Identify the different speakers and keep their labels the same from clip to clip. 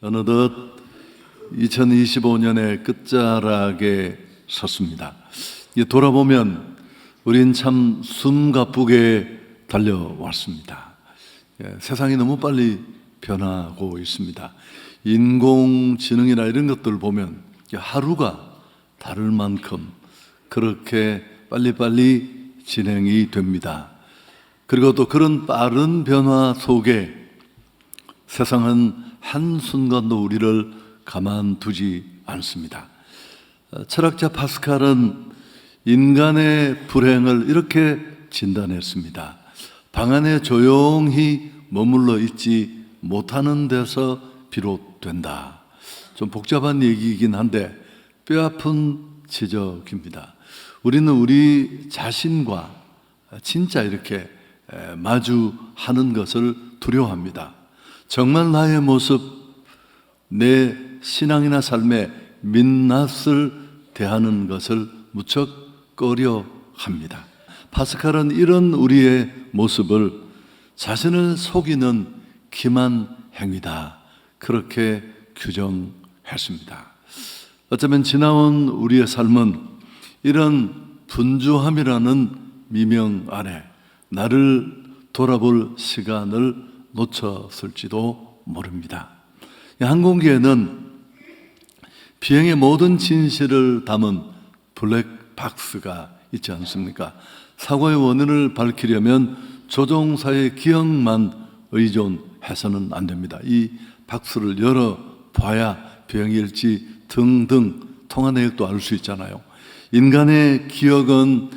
Speaker 1: 어느덧 2025년의 끝자락에 섰습니다. 돌아보면 우린 참 숨가쁘게 달려왔습니다. 세상이 너무 빨리 변하고 있습니다. 인공지능이나 이런 것들 보면 하루가 다를 만큼 그렇게 빨리빨리 진행이 됩니다. 그리고 또 그런 빠른 변화 속에 세상은 한순간도 우리를 가만두지 않습니다. 철학자 파스칼은 인간의 불행을 이렇게 진단했습니다. 방 안에 조용히 머물러 있지 못하는 데서 비롯된다. 좀 복잡한 얘기이긴 한데 뼈아픈 지적입니다. 우리는 우리 자신과 진짜 이렇게 마주하는 것을 두려워합니다. 정말 나의 모습, 내 신앙이나 삶의 민낯을 대하는 것을 무척 꺼려합니다. 파스칼은 이런 우리의 모습을 자신을 속이는 기만 행위다, 그렇게 규정했습니다. 어쩌면 지나온 우리의 삶은 이런 분주함이라는 미명 아래 나를 돌아볼 시간을 놓쳤을지도 모릅니다. 항공기에는 비행의 모든 진실을 담은 블랙박스가 있지 않습니까? 사고의 원인을 밝히려면 조종사의 기억만 의존해서는 안 됩니다. 이 박스를 열어봐야 비행일지 등등 통화 내역도 알 수 있잖아요. 인간의 기억은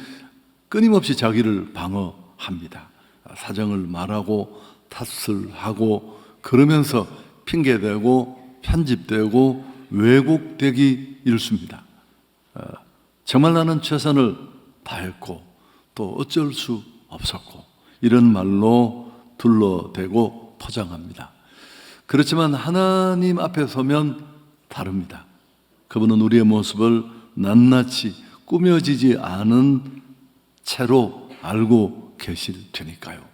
Speaker 1: 끊임없이 자기를 방어합니다. 사정을 말하고 탓을 하고 그러면서 핑계대고 편집되고 왜곡되기 일쑤입니다. 정말 나는 최선을 다했고 또 어쩔 수 없었고 이런 말로 둘러대고 포장합니다. 그렇지만 하나님 앞에 서면 다릅니다. 그분은 우리의 모습을 낱낱이 꾸며지지 않은 채로 알고 계실 테니까요.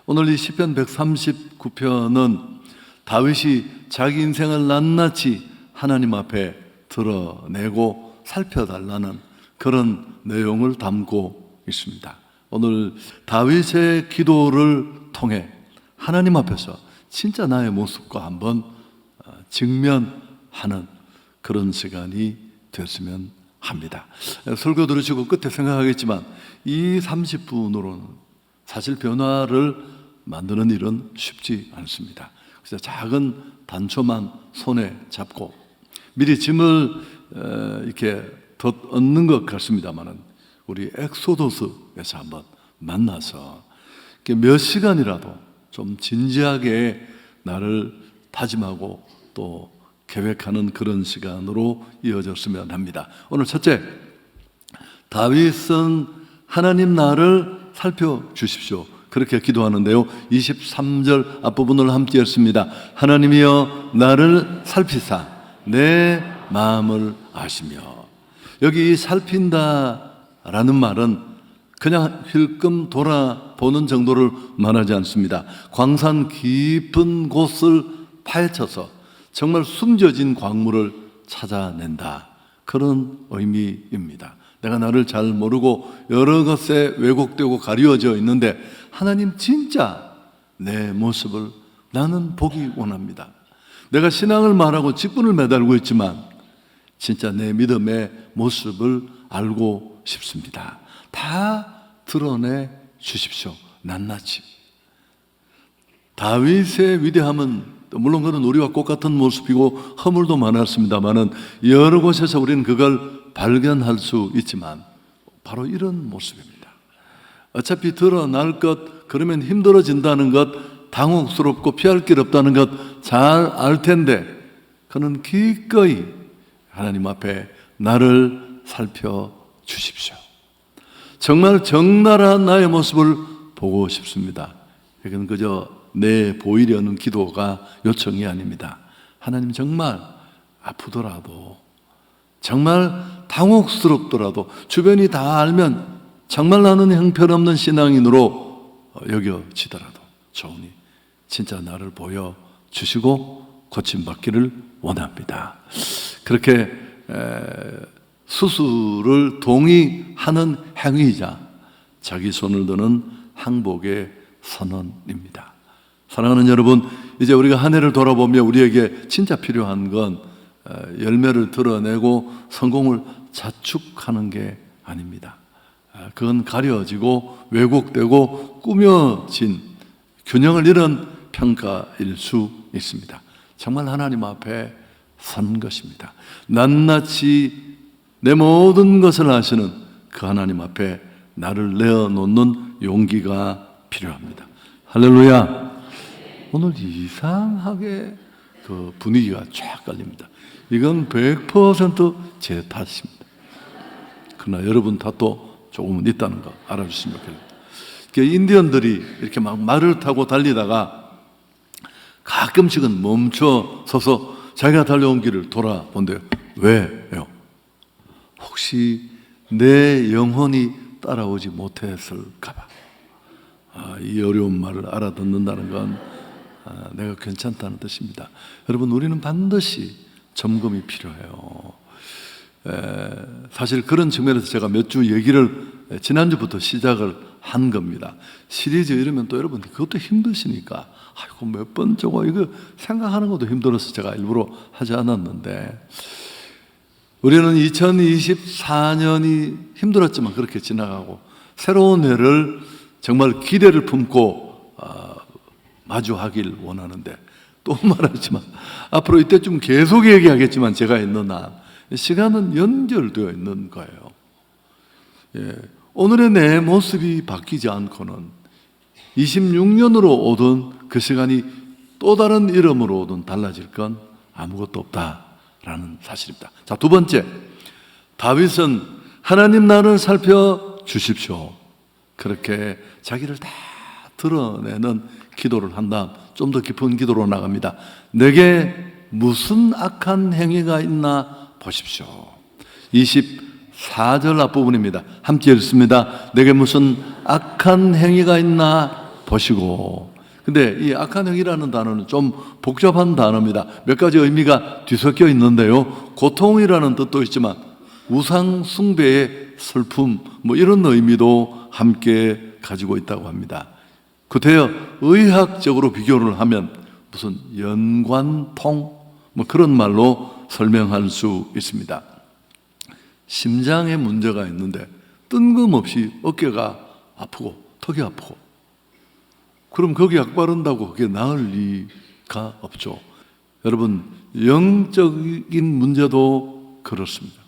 Speaker 1: 오늘 이 시편 139편은 다윗이 자기 인생을 낱낱이 하나님 앞에 드러내고 살펴달라는 그런 내용을 담고 있습니다. 오늘 다윗의 기도를 통해 하나님 앞에서 진짜 나의 모습과 한번 직면하는 그런 시간이 됐으면 합니다. 설교 들으시고 끝에 생각하겠지만 이 30분으로는 사실 변화를 만드는 일은 쉽지 않습니다. 그래서 작은 단초만 손에 잡고 미리 짐을 이렇게 덧얹는 것 같습니다만은 우리 엑소더스에서 한번 만나서 몇 시간이라도 좀 진지하게 나를 다짐하고 또 계획하는 그런 시간으로 이어졌으면 합니다. 오늘 첫째, 다윗은 하나님 나를 살펴주십시오, 그렇게 기도하는데요. 23절 앞부분을 함께 읽습니다. 하나님이여 나를 살피사 내 마음을 아시며. 여기 살핀다라는 말은 그냥 힐끔 돌아보는 정도를 말하지 않습니다. 광산 깊은 곳을 파헤쳐서 정말 숨겨진 광물을 찾아낸다, 그런 의미입니다. 내가 나를 잘 모르고 여러 것에 왜곡되고 가리워져 있는데 하나님 진짜 내 모습을 나는 보기 원합니다. 내가 신앙을 말하고 직분을 매달고 있지만 진짜 내 믿음의 모습을 알고 싶습니다. 다 드러내 주십시오, 낱낱이. 다윗의 위대함은 물론 그는 우리와 똑같은 모습이고 허물도 많았습니다만은 여러 곳에서 우리는 그걸 발견할 수 있지만 바로 이런 모습입니다. 어차피 드러날 것, 그러면 힘들어진다는 것, 당혹스럽고 피할 길 없다는 것 잘 알 텐데 그는 기꺼이 하나님 앞에 나를 살펴주십시오. 정말 적나라한 나의 모습을 보고 싶습니다. 이건 그저 내 보이려는 기도가 요청이 아닙니다. 하나님 정말 아프더라도, 정말 당혹스럽더라도, 주변이 다 알면 정말 나는 형편없는 신앙인으로 여겨지더라도 좋으니 진짜 나를 보여주시고 고침받기를 원합니다. 그렇게 수술을 동의하는 행위이자 자기 손을 드는 항복의 선언입니다. 사랑하는 여러분, 이제 우리가 한 해를 돌아보며 우리에게 진짜 필요한 건 열매를 드러내고 성공을 자축하는 게 아닙니다. 그건 가려지고 왜곡되고 꾸며진 균형을 잃은 평가일 수 있습니다. 정말 하나님 앞에 선 것입니다. 낱낱이 내 모든 것을 아시는 그 하나님 앞에 나를 내어놓는 용기가 필요합니다. 할렐루야. 오늘 이상하게 그 분위기가 쫙 깔립니다. 이건 100% 제 탓입니다. 그러나 여러분 탓도 조금은 있다는 거 알아주시면 좋겠습니다. 인디언들이 이렇게 막 말을 타고 달리다가 가끔씩은 멈춰 서서 자기가 달려온 길을 돌아본대요. 왜요? 혹시 내 영혼이 따라오지 못했을까봐. 이 어려운 말을 알아듣는다는 건 내가 괜찮다는 뜻입니다. 여러분, 우리는 반드시 점검이 필요해요. 사실 그런 측면에서 제가 몇 주 얘기를 지난주부터 시작을 한 겁니다. 시리즈 이러면 또 여러분 그것도 힘드시니까 아이고 몇 번 저거 이거 생각하는 것도 힘들어서 제가 일부러 하지 않았는데, 우리는 2024년이 힘들었지만 그렇게 지나가고 새로운 해를 정말 기대를 품고 마주하길 원하는데, 또 말하지만 앞으로 이때쯤 계속 얘기하겠지만 제가 있는 한 시간은 연결되어 있는 거예요. 오늘의 내 모습이 바뀌지 않고는 26년으로 오든 그 시간이 또 다른 이름으로 오든 달라질 건 아무것도 없다라는 사실입니다. 자, 두 번째, 다윗은 하나님 나를 살펴주십시오, 그렇게 자기를 다 드러내는 기도를 한 다음 좀 더 깊은 기도로 나갑니다. 내게 무슨 악한 행위가 있나 보십시오. 24절 앞부분입니다. 함께 읽습니다. 내게 무슨 악한 행위가 있나 보시고. 근데 이 악한 행위라는 단어는 좀 복잡한 단어입니다. 몇 가지 의미가 뒤섞여 있는데요, 고통이라는 뜻도 있지만 우상 숭배의 슬픔, 뭐 이런 의미도 함께 가지고 있다고 합니다. 구태여 의학적으로 비교를 하면 무슨 연관통 뭐 그런 말로 설명할 수 있습니다. 심장에 문제가 있는데 뜬금없이 어깨가 아프고 턱이 아프고, 그럼 거기 약 바른다고 그게 나을 리가 없죠. 여러분, 영적인 문제도 그렇습니다.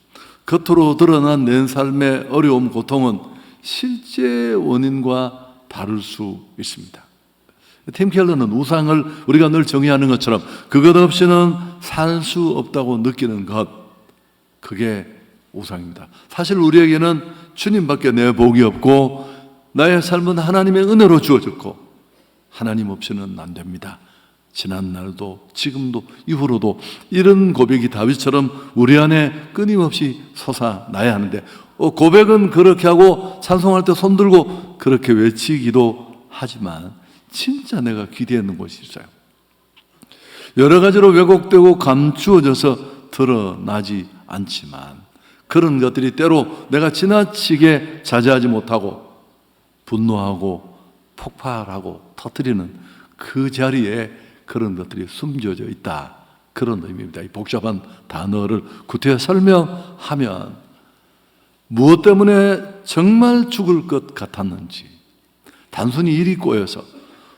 Speaker 1: 겉으로 드러난 내 삶의 어려움, 고통은 실제 원인과 다를 수 있습니다. 팀 켈러는 우상을 우리가 늘 정의하는 것처럼 그것 없이는 살 수 없다고 느끼는 것, 그게 우상입니다. 사실 우리에게는 주님밖에 내 복이 없고 나의 삶은 하나님의 은혜로 주어졌고 하나님 없이는 안 됩니다. 지난 날도 지금도 이후로도 이런 고백이 다윗처럼 우리 안에 끊임없이 솟아나야 하는데, 고백은 그렇게 하고 찬송할 때 손들고 그렇게 외치기도 하지만 진짜 내가 기대했는 것이 있어요. 여러 가지로 왜곡되고 감추어져서 드러나지 않지만 그런 것들이 때로 내가 지나치게 자제하지 못하고 분노하고 폭발하고 터뜨리는 그 자리에 그런 것들이 숨겨져 있다, 그런 의미입니다. 이 복잡한 단어를 구태여 설명하면 무엇 때문에 정말 죽을 것 같았는지, 단순히 일이 꼬여서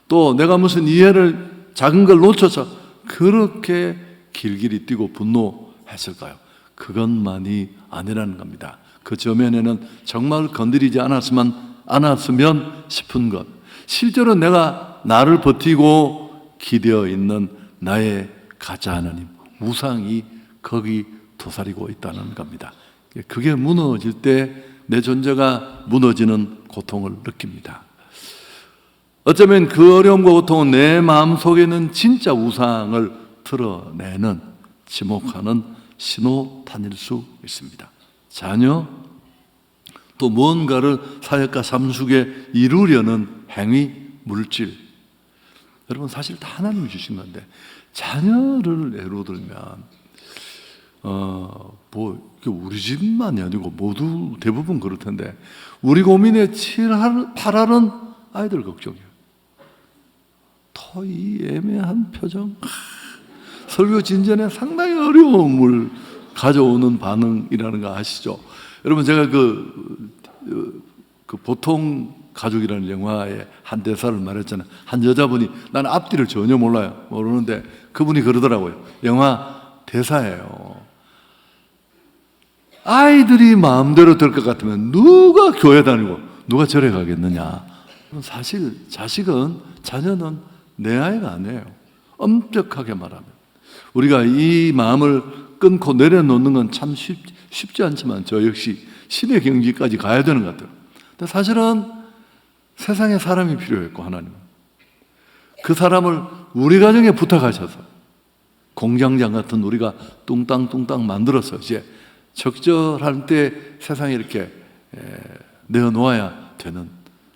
Speaker 1: 또 내가 무슨 이해를 작은 걸 놓쳐서 그렇게 길길이 뛰고 분노했을까요? 그것만이 아니라는 겁니다. 그 저면에는 정말 건드리지 않았으면 싶은 것, 실제로 내가 나를 버티고 기대어 있는 나의 가짜 하나님, 우상이 거기 도사리고 있다는 겁니다. 그게 무너질 때 내 존재가 무너지는 고통을 느낍니다. 어쩌면 그 어려움과 고통은 내 마음속에는 진짜 우상을 드러내는, 지목하는 신호탄일 수 있습니다. 자녀, 또 무언가를 사역과 삶 속에 이루려는 행위, 물질, 여러분 사실 다 하나님이 주신 건데 자녀를 예로 들면 우리 집만이 아니고 모두 대부분 그럴 텐데 우리 고민의 8할은 아이들 걱정이에요. 이 애매한 표정, 설교 진전에 상당히 어려움을 가져오는 반응이라는 거 아시죠? 여러분 제가 그 보통 가족이라는 영화의 한 대사를 말했잖아요. 한 여자분이 나는 앞뒤를 전혀 모르는데 그분이 그러더라고요. 영화 대사예요. 아이들이 마음대로 될 것 같으면 누가 교회 다니고 누가 절에 가겠느냐. 사실 자녀는 내 아이가 아니에요. 엄격하게 말하면 우리가 이 마음을 끊고 내려놓는 건 참 쉽지 않지만 저 역시 신의 경지까지 가야 되는 것 같아요. 근데 사실은 세상에 사람이 필요했고 하나님은 그 사람을 우리 가정에 부탁하셔서 공장장 같은 우리가 뚱땅뚱땅 만들어서 이제 적절할 때 세상에 이렇게 내어놓아야 되는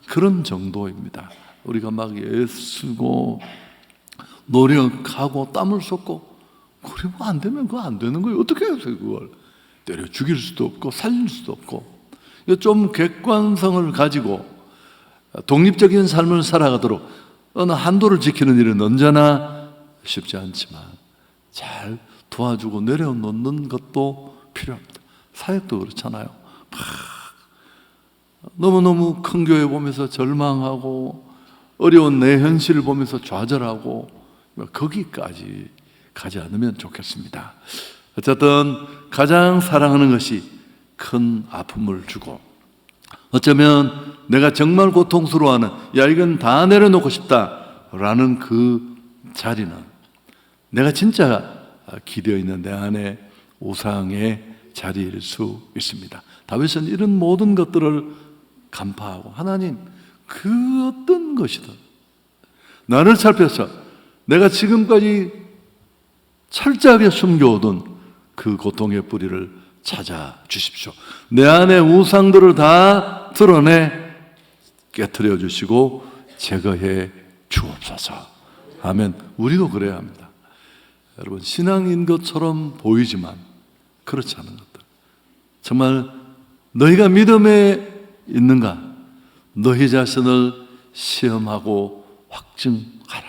Speaker 1: 그런 정도입니다. 우리가 막 애쓰고 노력하고 땀을 쏟고 그러면 안 되면 그거 안 되는 거예요. 어떻게 해서 그걸 때려 죽일 수도 없고 살릴 수도 없고 좀 객관성을 가지고 독립적인 삶을 살아가도록 어느 한도를 지키는 일은 언제나 쉽지 않지만 잘 도와주고 내려놓는 것도 필요합니다. 사역도 그렇잖아요. 너무너무 큰 교회 보면서 절망하고 어려운 내 현실을 보면서 좌절하고 거기까지 가지 않으면 좋겠습니다. 어쨌든 가장 사랑하는 것이 큰 아픔을 주고 어쩌면 내가 정말 고통스러워하는 이건 다 내려놓고 싶다라는 그 자리는 내가 진짜 기대어 있는 내 안에 우상의 자리일 수 있습니다. 다윗은 이런 모든 것들을 간파하고 하나님 그 어떤 것이든 나를 살펴서 내가 지금까지 철저하게 숨겨오던 그 고통의 뿌리를 찾아 주십시오. 내 안에 우상들을 다 드러내 깨트려 주시고 제거해 주옵소서. 아멘. 우리도 그래야 합니다. 여러분 신앙인 것처럼 보이지만 그렇지 않은 것들 정말 너희가 믿음에 있는가? 너희 자신을 시험하고 확증하라.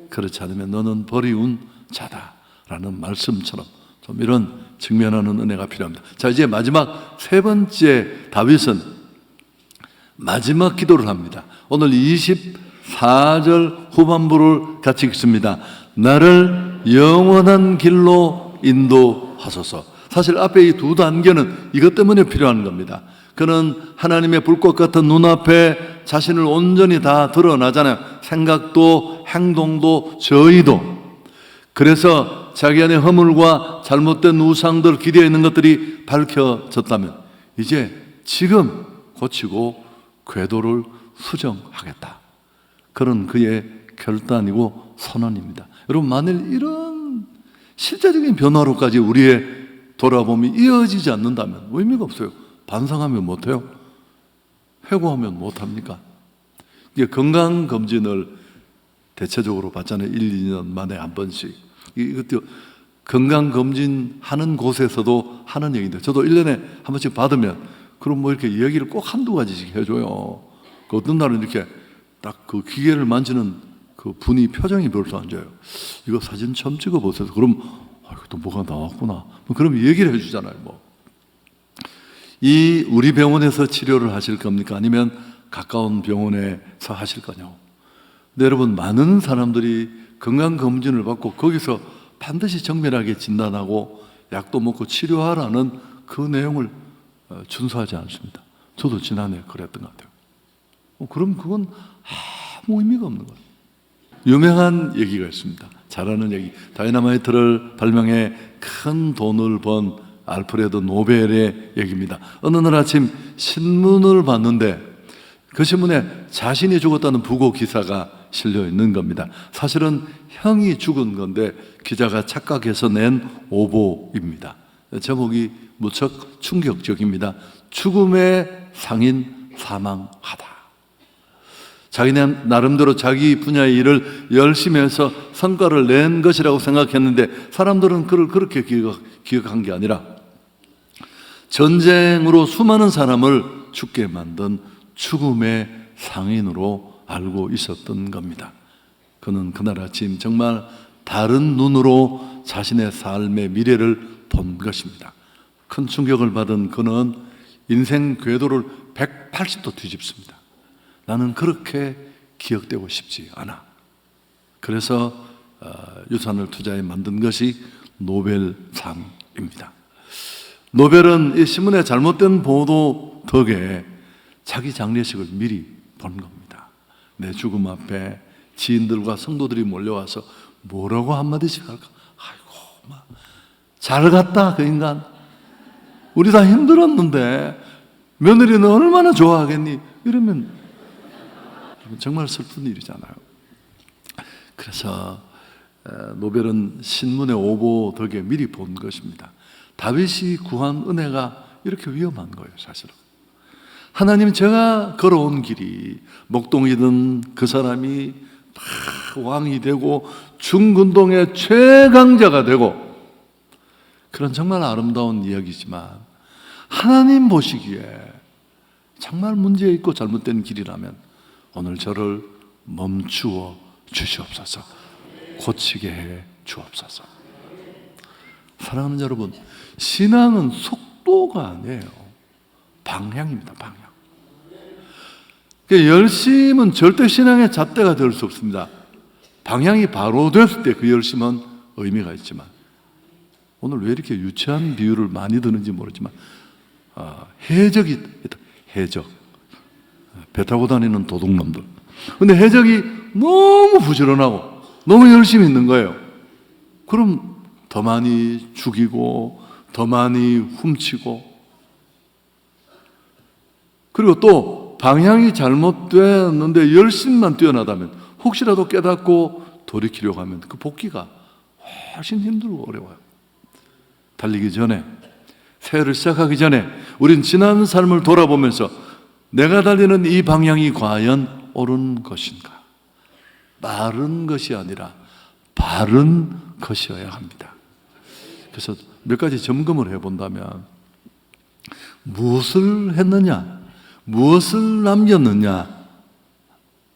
Speaker 1: 그렇지 않으면 너는 버리운 자다라는 말씀처럼 좀 이런 직면하는 은혜가 필요합니다. 자, 이제 마지막 세 번째 다윗은 마지막 기도를 합니다. 오늘 24절 후반부를 같이 읽습니다. 나를 영원한 길로 인도하소서. 사실 앞에 이 두 단계는 이것 때문에 필요한 겁니다. 그는 하나님의 불꽃 같은 눈앞에 자신을 온전히 다 드러나잖아요. 생각도 행동도 저의도. 그래서 자기 안에 허물과 잘못된 우상들 기대에 있는 것들이 밝혀졌다면 이제 지금 고치고 궤도를 수정하겠다. 그런 그의 결단이고 선언입니다. 여러분 만일 이런 실제적인 변화로까지 우리의 돌아봄이 이어지지 않는다면 의미가 없어요. 반성하면 못해요? 회고하면 못합니까? 이게 건강검진을 대체적으로 받잖아요. 1, 2년 만에 한 번씩. 이것도 건강검진 하는 곳에서도 하는 얘기인데 저도 1년에 한 번씩 받으면 그럼 뭐 이렇게 이야기를 꼭 한두 가지씩 해줘요. 그 어떤 날은 이렇게 딱 그 기계를 만지는 그 분이 표정이 별로 안 좋아요. 이거 사진 처음 찍어보세요. 그럼 또 뭐가 나왔구나. 그럼 얘기를 해주잖아요. 이 우리 병원에서 치료를 하실 겁니까? 아니면 가까운 병원에서 하실 거냐고. 근데 여러분 많은 사람들이 건강검진을 받고 거기서 반드시 정밀하게 진단하고 약도 먹고 치료하라는 그 내용을 준수하지 않습니다. 저도 지난해 그랬던 것 같아요. 그럼 그건 아무 의미가 없는 거예요. 유명한 얘기가 있습니다. 잘하는 얘기. 다이너마이트를 발명해 큰 돈을 번 알프레드 노벨의 얘기입니다. 어느 날 아침 신문을 봤는데 그 신문에 자신이 죽었다는 부고 기사가 실려 있는 겁니다. 사실은 형이 죽은 건데 기자가 착각해서 낸 오보입니다. 제목이 무척 충격적입니다. 죽음의 상인 사망하다. 자기네 나름대로 자기 분야의 일을 열심히 해서 성과를 낸 것이라고 생각했는데 사람들은 그를 그렇게 기억한 게 아니라 전쟁으로 수많은 사람을 죽게 만든 죽음의 상인으로 알고 있었던 겁니다. 그는 그날 아침 정말 다른 눈으로 자신의 삶의 미래를 본 것입니다. 큰 충격을 받은 그는 인생 궤도를 180도 뒤집습니다. 나는 그렇게 기억되고 싶지 않아. 그래서 유산을 투자해 만든 것이 노벨상입니다. 노벨은 이 신문의 잘못된 보도 덕에 자기 장례식을 미리 본 겁니다. 내 죽음 앞에 지인들과 성도들이 몰려와서 뭐라고 한마디씩 할까? 아이고, 잘 갔다 그 인간. 우리 다 힘들었는데 며느리는 얼마나 좋아하겠니? 이러면 정말 슬픈 일이잖아요. 그래서 노벨은 신문의 오보 덕에 미리 본 것입니다. 다윗이 구한 은혜가 이렇게 위험한 거예요, 사실은. 하나님, 제가 걸어온 길이 목동이든 그 사람이 왕이 되고 중근동의 최강자가 되고 그런 정말 아름다운 이야기지만 하나님 보시기에 정말 문제 있고 잘못된 길이라면 오늘 저를 멈추어 주시옵소서. 고치게 해 주옵소서. 사랑하는 여러분, 신앙은 속도가 아니에요. 방향입니다. 방향. 열심은 절대 신앙의 잣대가 될 수 없습니다. 방향이 바로 됐을 때 그 열심은 의미가 있지만 오늘 왜 이렇게 유치한 비유를 많이 드는지 모르지만 해적이 있다. 해적. 배 타고 다니는 도둑놈들. 근데 해적이 너무 부지런하고 너무 열심히 있는 거예요. 그럼 더 많이 죽이고 더 많이 훔치고, 그리고 또 방향이 잘못되었는데 열심만 뛰어나다면 혹시라도 깨닫고 돌이키려고 하면 그 복귀가 훨씬 힘들고 어려워요. 달리기 전에, 새해를 시작하기 전에 우린 지난 삶을 돌아보면서 내가 달리는 이 방향이 과연 옳은 것인가? 빠른 것이 아니라 바른 것이어야 합니다. 그래서 몇 가지 점검을 해본다면 무엇을 했느냐, 무엇을 남겼느냐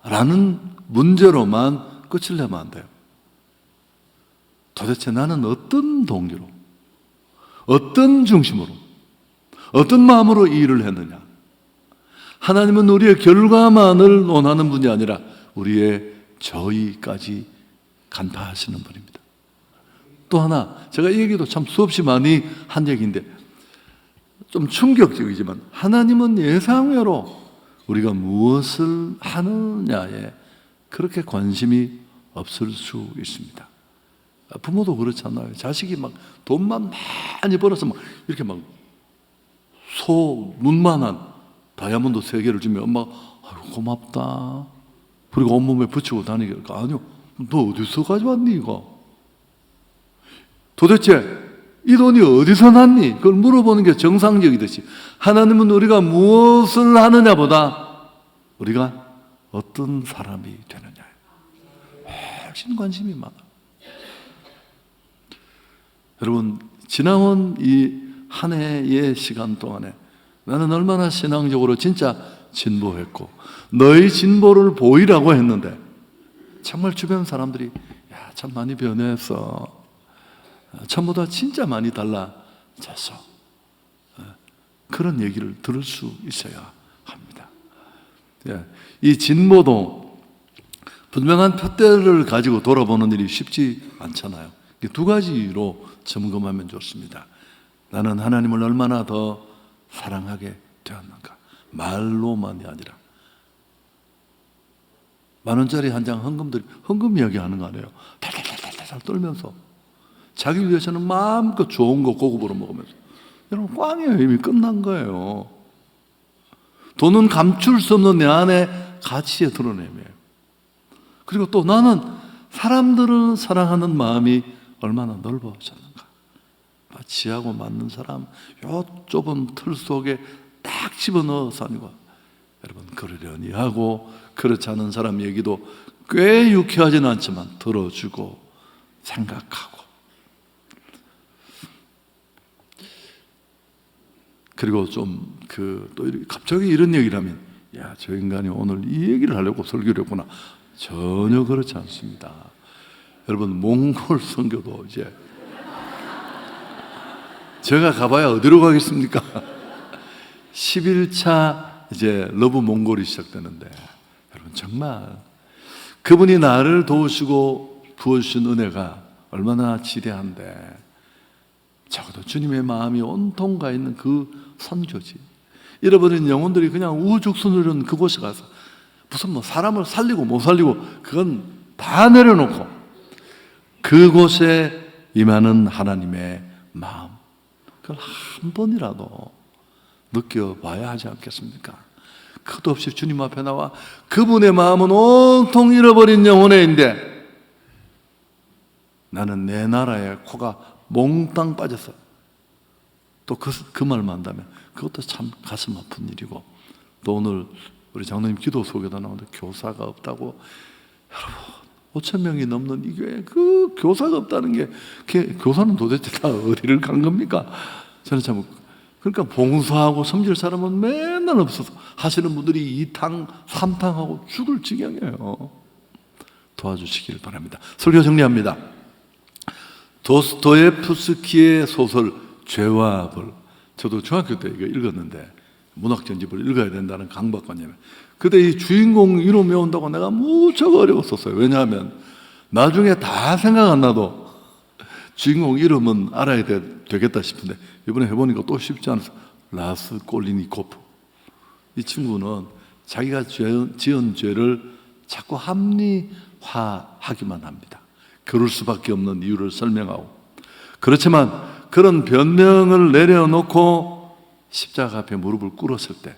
Speaker 1: 라는 문제로만 끝을 내면 안 돼요. 도대체 나는 어떤 동기로, 어떤 중심으로, 어떤 마음으로 이 일을 했느냐. 하나님은 우리의 결과만을 원하는 분이 아니라 우리의 저희까지 간파하시는 분입니다. 또 하나, 제가 이 얘기도 참 수없이 많이 한 얘기인데 좀 충격적이지만 하나님은 예상외로 우리가 무엇을 하느냐에 그렇게 관심이 없을 수 있습니다. 부모도 그렇잖아요. 자식이 막 돈만 많이 벌어서 막 이렇게 막 소 눈만한 다이아몬드 3개를 주면 엄마 아유, 고맙다. 그리고 온몸에 붙이고 다니게. 아니요, 너 어디서 가져왔니 이거? 도대체 이 돈이 어디서 났니? 그걸 물어보는 게 정상적이듯이 하나님은 우리가 무엇을 하느냐보다 우리가 어떤 사람이 되느냐에 훨씬 관심이 많아. 여러분, 지나온 이 한 해의 시간 동안에 나는 얼마나 신앙적으로 진짜 진보했고 너희 진보를 보이라고 했는데 정말 주변 사람들이 야, 참 많이 변했어. 전보다 진짜 많이 달라졌어. 그런 얘기를 들을 수 있어야 합니다. 이 진보도 분명한 푯대를 가지고 돌아보는 일이 쉽지 않잖아요. 2가지로 점검하면 좋습니다. 나는 하나님을 얼마나 더 사랑하게 되었는가. 말로만이 아니라 10,000원짜리 한 장 헌금 이야기하는 거 아니에요. 달달달달 떨면서 자기 위해서는 마음껏 좋은 거 고급으로 먹으면서. 여러분, 꽝이에요. 이미 끝난 거예요. 돈은 감출 수 없는 내 안에 가치에 드러내며. 그리고 또 나는 사람들을 사랑하는 마음이 얼마나 넓어졌는가. 지하고 맞는 사람, 요 좁은 틀 속에 딱 집어넣어서 아니고 여러분 그러려니 하고, 그렇지 않은 사람 얘기도 꽤 유쾌하지는 않지만 들어주고 생각하고, 그리고 좀 또 갑자기 이런 얘기를 하면, 야, 저 인간이 오늘 이 얘기를 하려고 설교를 했구나. 전혀 그렇지 않습니다. 여러분, 몽골 선교도 이제 제가 가봐야 어디로 가겠습니까? 11차 이제 러브 몽골이 시작되는데, 여러분 정말 그분이 나를 도우시고 부어주신 은혜가 얼마나 지대한데, 적어도 주님의 마음이 온통 가 있는 그 선교지, 잃어버린 영혼들이 그냥 우죽순으로는 그곳에 가서 무슨 뭐 사람을 살리고 못 살리고 그건 다 내려놓고 그곳에 임하는 하나님의 마음, 그걸 한 번이라도 느껴봐야 하지 않겠습니까? 끝도 없이 주님 앞에 나와 그분의 마음은 온통 잃어버린 영혼에인데, 나는 내 나라에 코가 몽땅 빠졌어. 또 그 말만 한다면 그것도 참 가슴 아픈 일이고, 또 오늘 우리 장로님 기도 속에도 나오는데 교사가 없다고, 여러분 5천 명이 넘는 이 교회에 그 교사가 없다는 게, 교사는 도대체 다 어디를 간 겁니까? 저는 참, 그러니까 봉사하고 섬길 사람은 맨날 없어서 하시는 분들이 2탕 3탕하고 죽을 지경이에요. 도와주시길 바랍니다. 설교 정리합니다. 도스토예프스키의 소설 죄와 벌, 저도 중학교 때 이거 읽었는데 문학 전집을 읽어야 된다는 강박관념에, 그때 이 주인공 이름 외운다고 내가 무척 어려웠었어요. 왜냐하면 나중에 다 생각 안 나도 주인공 이름은 알아야 되겠다 싶은데, 이번에 해보니까 또 쉽지 않아서, 라스콜리니코프. 이 친구는 자기가 지은 죄를 자꾸 합리화하기만 합니다. 그럴 수밖에 없는 이유를 설명하고, 그렇지만 그런 변명을 내려놓고 십자가 앞에 무릎을 꿇었을 때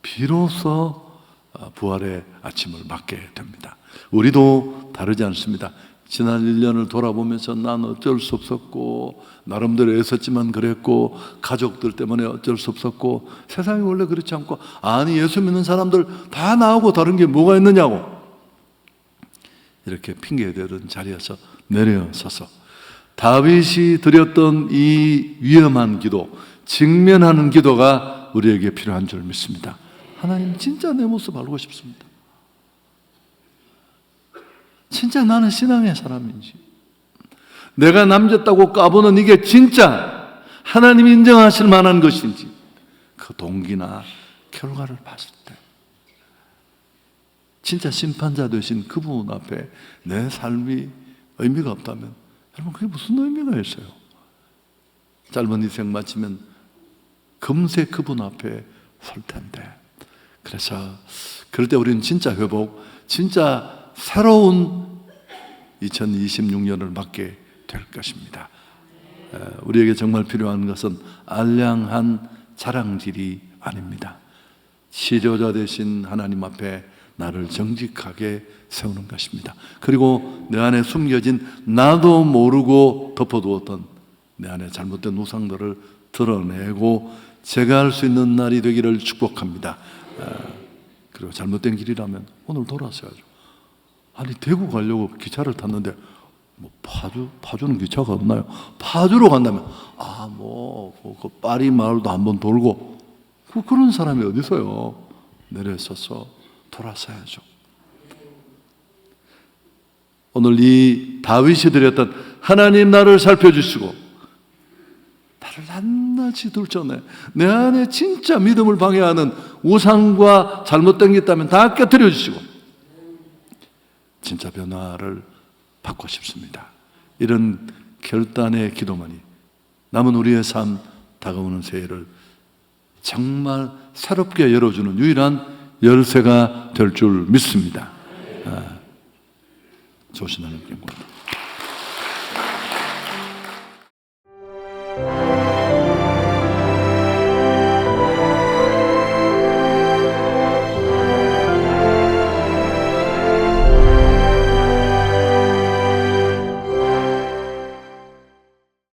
Speaker 1: 비로소 부활의 아침을 맞게 됩니다. 우리도 다르지 않습니다. 지난 1년을 돌아보면서 난 어쩔 수 없었고, 나름대로 애썼지만 그랬고, 가족들 때문에 어쩔 수 없었고, 세상이 원래 그렇지 않고, 아니 예수 믿는 사람들 다 나하고 다른 게 뭐가 있느냐고 이렇게 핑계대던 자리에서 내려서서 다윗이 드렸던 이 위험한 기도, 직면하는 기도가 우리에게 필요한 줄 믿습니다. 하나님, 진짜 내 모습 알고 싶습니다. 진짜 나는 신앙의 사람인지, 내가 남겼다고 까부는 이게 진짜 하나님이 인정하실 만한 것인지, 그 동기나 결과를 봤을 때 진짜 심판자 되신 그분 앞에 내 삶이 의미가 없다면, 여러분 그게 무슨 의미가 있어요? 짧은 인생 마치면 금세 그분 앞에 설 텐데, 그래서 그럴 때 우리는 진짜 회복, 진짜 새로운 2026년을 맞게 될 것입니다. 우리에게 정말 필요한 것은 알량한 자랑질이 아닙니다. 치료자 되신 하나님 앞에 나를 정직하게 세우는 것입니다. 그리고 내 안에 숨겨진 나도 모르고 덮어두었던 내 안에 잘못된 우상들을 드러내고 제가 할 수 있는 날이 되기를 축복합니다. 그리고 잘못된 길이라면 오늘 돌아서야죠. 아니 대구 가려고 기차를 탔는데 뭐 파주는 기차가 없나요? 파주로 간다면 그 파리 마을도 한번 돌고, 그런 사람이 어디 있어요? 내려서서 돌아서야죠. 오늘 이 다윗이 드렸던 하나님 나를 살펴주시고 나를 낱낱이 둘러내 내 안에 진짜 믿음을 방해하는 우상과 잘못된 게 있다면 다 깨뜨려 주시고 진짜 변화를 받고 싶습니다. 이런 결단의 기도만이 남은 우리의 삶, 다가오는 새해를 정말 새롭게 열어주는 유일한 열쇠가 될 줄 믿습니다. 조신하는 경고입니다.